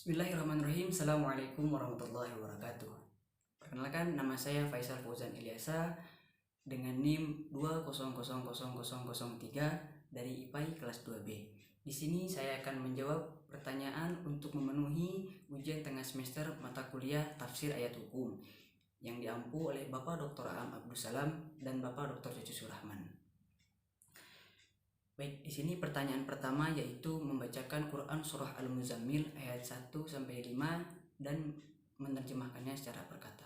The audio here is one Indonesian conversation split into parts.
Bismillahirrahmanirrahim. Assalamualaikum warahmatullahi wabarakatuh. Perkenalkan, nama saya Faisal Fauzan Ilyasa dengan NIM 2000003 dari IPAI kelas 2B. Di sini saya akan menjawab pertanyaan untuk memenuhi ujian tengah semester mata kuliah Tafsir Ayat Hukum yang diampu oleh Bapak Dr. Aam Abdussalam dan Bapak Dr. Cucu Surahman. Baik, di sini pertanyaan pertama yaitu membacakan Quran Surah Al-Muzammil ayat 1 sampai 5 dan menerjemahkannya secara berkata.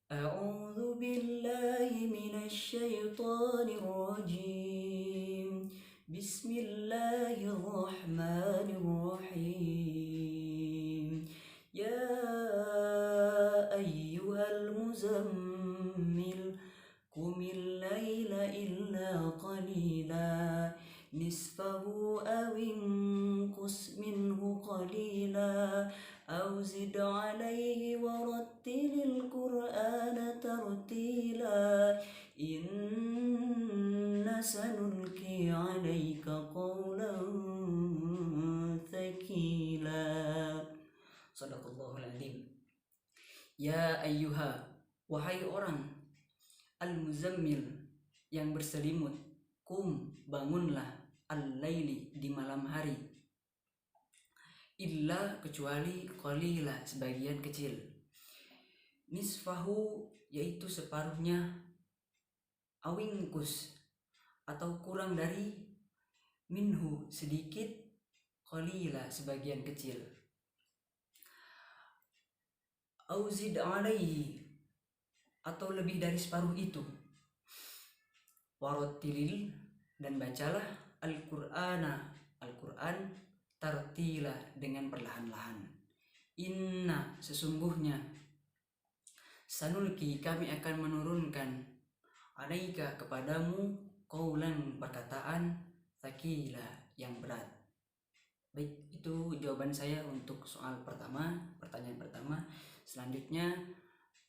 A'udzu billahi minasyaitonir rajim. Bismillahirrahmanirrahim. Ya ayyuhal muzammil qumil laila illa qalila nisfahu aw inqus minhu qalila aw zid alayhi warattilil qur'ana tartila inna sanulqi alayka qawlan thaqila. Shadaqallahul adzim. Ya ayyuha, wahai orang, al-muzammil yang berselimut, kum bangunlah, al-laili di malam hari, illa kecuali qalila sebagian kecil, nisfahu yaitu separuhnya, awingkus atau kurang dari, minhu sedikit, qalila sebagian kecil, auzid alaihi atau lebih dari separuh itu, warattilil dan bacalah Al-Qur'an tartila dengan perlahan-lahan. Inna sesungguhnya, sanulki kami akan menurunkan, alaika kepadamu, qaulan perkataan, tsaqila yang berat. Baik, itu jawaban saya untuk soal pertama, pertanyaan pertama. Selanjutnya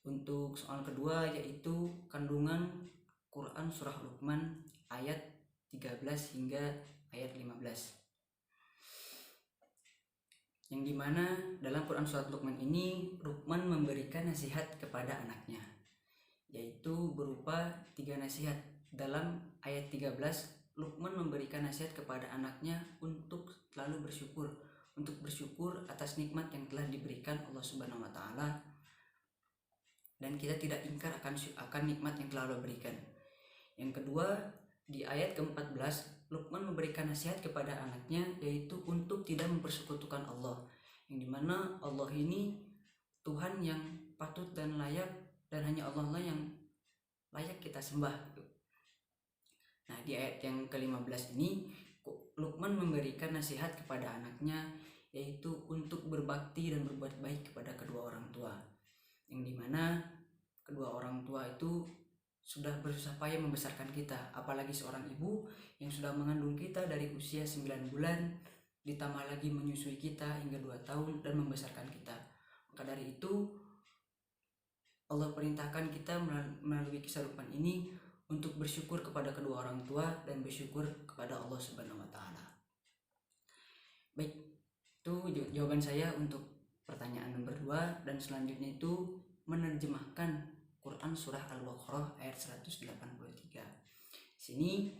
untuk soal kedua yaitu kandungan Quran Surah Luqman ayat 13 hingga ayat 15, yang dimana dalam Quran Surah Luqman ini Luqman memberikan nasihat kepada anaknya, yaitu berupa 3 nasihat. Dalam ayat 13 Luqman memberikan nasihat kepada anaknya untuk selalu bersyukur atas nikmat yang telah diberikan Allah Subhanahu wa taala, dan kita tidak ingkar akan nikmat yang telah Allah berikan. Yang kedua, di ayat ke-14 Luqman memberikan nasihat kepada anaknya, yaitu untuk tidak mempersekutukan Allah, yang dimana Allah ini Tuhan yang patut dan layak, dan hanya Allah lah yang layak kita sembah. Nah, di ayat yang ke-15 ini Luqman memberikan nasihat kepada anaknya, yaitu untuk berbakti dan berbuat baik kepada kedua orang tua, yang dimana kedua orang tua itu sudah bersusah payah membesarkan kita, apalagi seorang ibu yang sudah mengandung kita dari usia 9 bulan, ditambah lagi menyusui kita hingga 2 tahun dan membesarkan kita. Maka dari itu Allah perintahkan kita melalui kisah Luqman ini untuk bersyukur kepada kedua orang tua dan bersyukur kepada Allah Subhanahu wa taala. Baik, itu jawaban saya untuk pertanyaan nomor 2, dan selanjutnya itu menerjemahkan Quran Surah Al-Baqarah ayat 183. Sini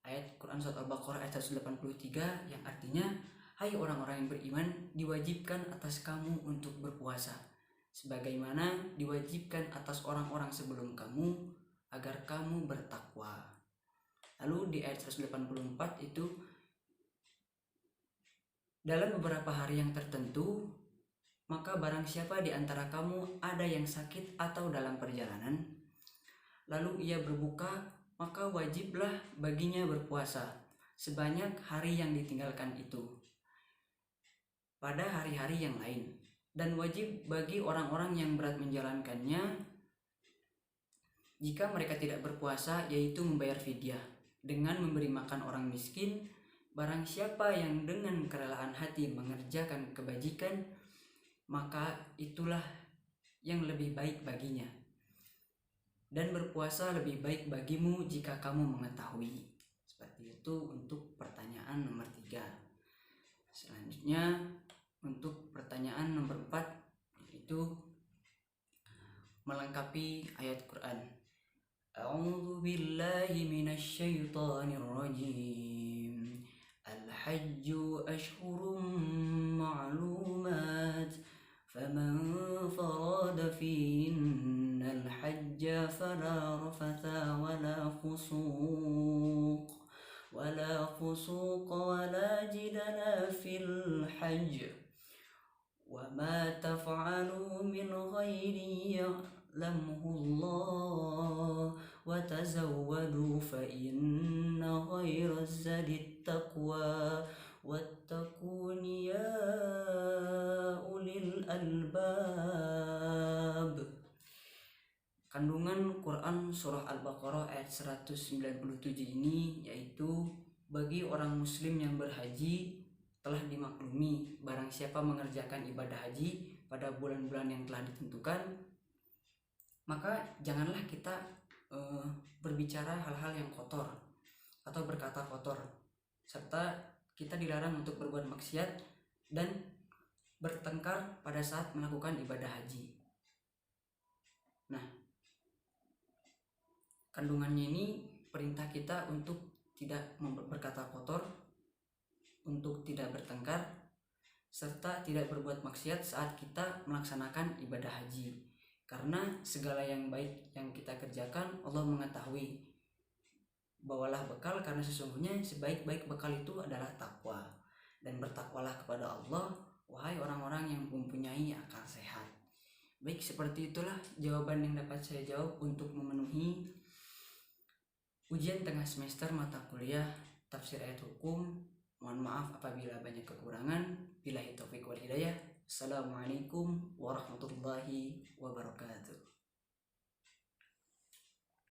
ayat Quran Surah Al-Baqarah ayat 183 yang artinya, hai orang-orang yang beriman, diwajibkan atas kamu untuk berpuasa sebagaimana diwajibkan atas orang-orang sebelum kamu agar kamu bertakwa. Lalu di ayat 184 itu, dalam beberapa hari yang tertentu, maka barang siapa di antara kamu ada yang sakit atau dalam perjalanan, lalu ia berbuka, maka wajiblah baginya berpuasa sebanyak hari yang ditinggalkan itu pada hari-hari yang lain, dan wajib bagi orang-orang yang berat menjalankannya jika mereka tidak berpuasa, yaitu membayar fidyah dengan memberi makan orang miskin. Barang siapa yang dengan kerelaan hati mengerjakan kebajikan, maka itulah yang lebih baik baginya, dan berpuasa lebih baik bagimu jika kamu mengetahui. Seperti itu untuk pertanyaan nomor 3. Selanjutnya untuk pertanyaan nomor 4, yaitu melengkapi ayat Quran. A'udzu billahi minasy syaithanir rajim. Al-hajju ashhurum ma'lumat. Faman farada fihinna al-hajja fala rafatha wala fusuq wala jidala fil hajj. وما تفعلوا من خير يعلمه الله وتزودوا فإن خير الزاد التقوى واتقون يا أولي الألباب. Kandungan Quran Surah Al-Baqarah ayat 197 ini yaitu bagi orang muslim yang berhaji telah dimaklumi, barang siapa mengerjakan ibadah haji pada bulan-bulan yang telah ditentukan, maka janganlah kita berbicara hal-hal yang kotor atau berkata kotor, serta kita dilarang untuk berbuat maksiat dan bertengkar pada saat melakukan ibadah haji. Nah, kandungannya ini perintah kita untuk tidak berkata kotor, untuk tidak bertengkar, serta tidak berbuat maksiat saat kita melaksanakan ibadah haji. Karena segala yang baik yang kita kerjakan Allah mengetahui. Bawalah bekal karena sesungguhnya sebaik-baik bekal itu adalah takwa. Dan bertakwalah kepada Allah, wahai orang-orang yang mempunyai akal sehat. Baik, seperti itulah jawaban yang dapat saya jawab untuk memenuhi ujian tengah semester mata kuliah tafsir ayat hukum. Mohon maaf apabila banyak kekurangan. Billahi taufiq wal hidayah. Assalamualaikum warahmatullahi wabarakatuh.